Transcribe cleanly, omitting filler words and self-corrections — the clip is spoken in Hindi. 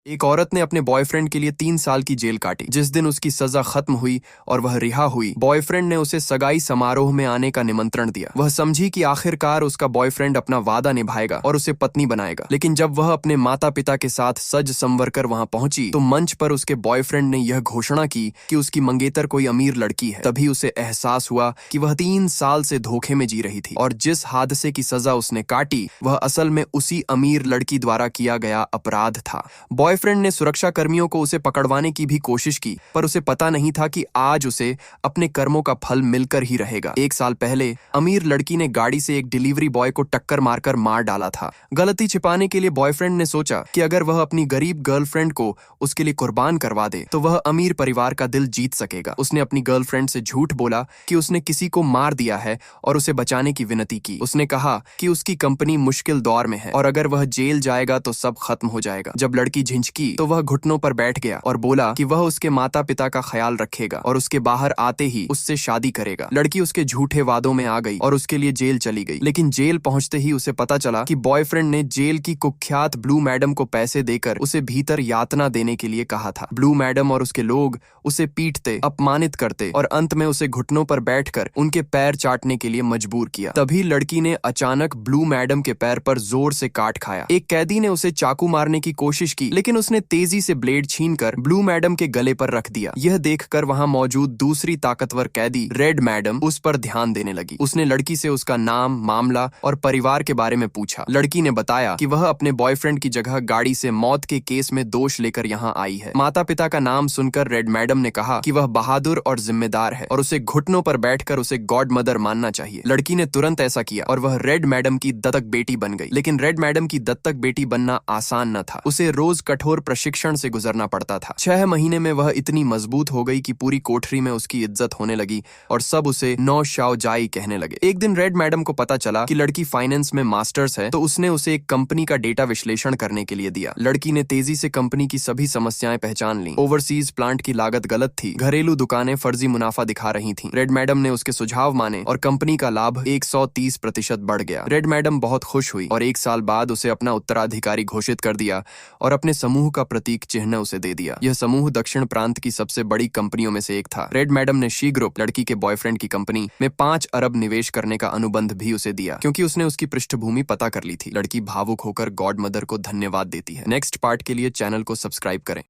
एक औरत ने अपने बॉयफ्रेंड के लिए 3 साल की जेल काटी। जिस दिन उसकी सजा खत्म हुई और वह रिहा हुई, बॉयफ्रेंड ने उसे सगाई समारोह में आने का निमंत्रण दिया। वह समझी कि आखिरकार उसका बॉयफ्रेंड अपना वादा निभाएगा और उसे पत्नी बनाएगा। लेकिन जब वह अपने माता पिता के साथ सज संवर कर वहां पहुंची तो मंच पर उसके बॉयफ्रेंड ने यह घोषणा की कि उसकी मंगेतर कोई अमीर लड़की है। तभी उसे एहसास हुआ कि वह 3 साल से धोखे में जी रही थी और जिस हादसे की सजा उसने काटी वह असल में उसी अमीर लड़की द्वारा किया गया अपराध था। बॉयफ्रेंड ने सुरक्षा कर्मियों को उसे पकड़वाने की भी कोशिश की, पर उसे पता नहीं था कि आज उसे अपने कर्मों का फल मिलकर ही रहेगा। 1 साल पहले अमीर लड़की ने गाड़ी से एक डिलीवरी बॉय को टक्कर मारकर मार डाला था। गलती छिपाने के लिए बॉयफ्रेंड ने सोचा कि अगर वह अपनी गरीब गर्लफ्रेंड को उसके लिए कुर्बान करवा दे तो वह अमीर परिवार का दिल जीत सकेगा। उसने अपनी गर्लफ्रेंड से झूठ बोला कि उसने किसी को मार दिया है और उसे बचाने की विनती की। उसने कहा कि उसकी कंपनी मुश्किल दौर में है और अगर वह जेल जाएगा तो सब खत्म हो जाएगा। जब लड़की झिंझकी तो वह घुटनों पर बैठ गया और बोला कि वह उसके माता पिता का ख्याल रखेगा और उसके बाहर आते ही उससे शादी करेगा। लड़की उसके झूठे वादों में आ गई और उसके लिए जेल चली गई। लेकिन जेल पहुंचते ही उसे पता चला कि बॉयफ्रेंड ने जेल की कुख्यात ब्लू मैडम को पैसे देकर उसे भीतर यातना देने के लिए कहा था। ब्लू मैडम और उसके लोग उसे पीटते, अपमानित करते और अंत में उसे घुटनों पर बैठकर उनके पैर चाटने के लिए मजबूर किया। तभी लड़की ने अचानक ब्लू मैडम के पैर पर जोर से काट खाया। एक कैदी ने उसे चाकू मारने की कोशिश की, लेकिन उसने तेजी से ब्लेड छीनकर ब्लू मैडम के गले पर रख दिया। यह देखकर वहां मौजूद दूसरी ताकतवर कैदी रेड मैडम उस पर ध्यान देने लगी। उसने लड़की से उसका नाम, मामला और परिवार के बारे में पूछा। लड़की ने बताया कि वह अपने बॉयफ्रेंड की जगह गाड़ी से मौत के केस में दोष लेकर यहाँ आई है। माता पिता का नाम सुनकर रेड मैडम ने कहा कि वह बहादुर और जिम्मेदार है और उसे घुटनों पर बैठकर उसे गॉड मदर मानना चाहिए। लड़की ने तुरंत ऐसा किया और वह रेड मैडम की दत्तक बेटी बन गई। लेकिन रेड मैडम की दत्तक बेटी बनना आसान न था। उसे रोज कठोर प्रशिक्षण से गुजरना पड़ता था। 6 महीने में वह इतनी मजबूत हो गई कि पूरी कोठरी में उसकी इज्जत होने लगी और सब उसे नौ शाओ जाई कहने लगे। एक दिन रेड मैडम को पता चला कि लड़की फाइनेंस में मास्टर्स है, तो उसने उसे एक कंपनी का डेटा विश्लेषण करने के लिए दिया। लड़की ने तेजी से कंपनी की सभी समस्याएं पहचान ली। ओवरसीज प्लांट की लागत गलत थी, घरेलू दुकानें फर्जी मुनाफा दिखा रही थीं। रेड मैडम ने उसके सुझाव माने और कंपनी का लाभ 130% बढ़ गया। रेड मैडम बहुत खुश हुई और 1 साल बाद उसे अपना उत्तराधिकारी घोषित कर दिया और अपने समूह का प्रतीक चिन्ह उसे दे दिया। यह समूह दक्षिण प्रांत की सबसे बड़ी कंपनियों में से एक था। रेड मैडम ने शी ग्रुप, लड़की के बॉयफ्रेंड की कंपनी में 5 अरब निवेश करने का अनुबंध भी उसे दिया, क्योंकि उसने उसकी पृष्ठभूमि पता कर ली थी। लड़की भावुक होकर गॉड मदर को धन्यवाद देती है। नेक्स्ट पार्ट के लिए चैनल को सब्सक्राइब करें।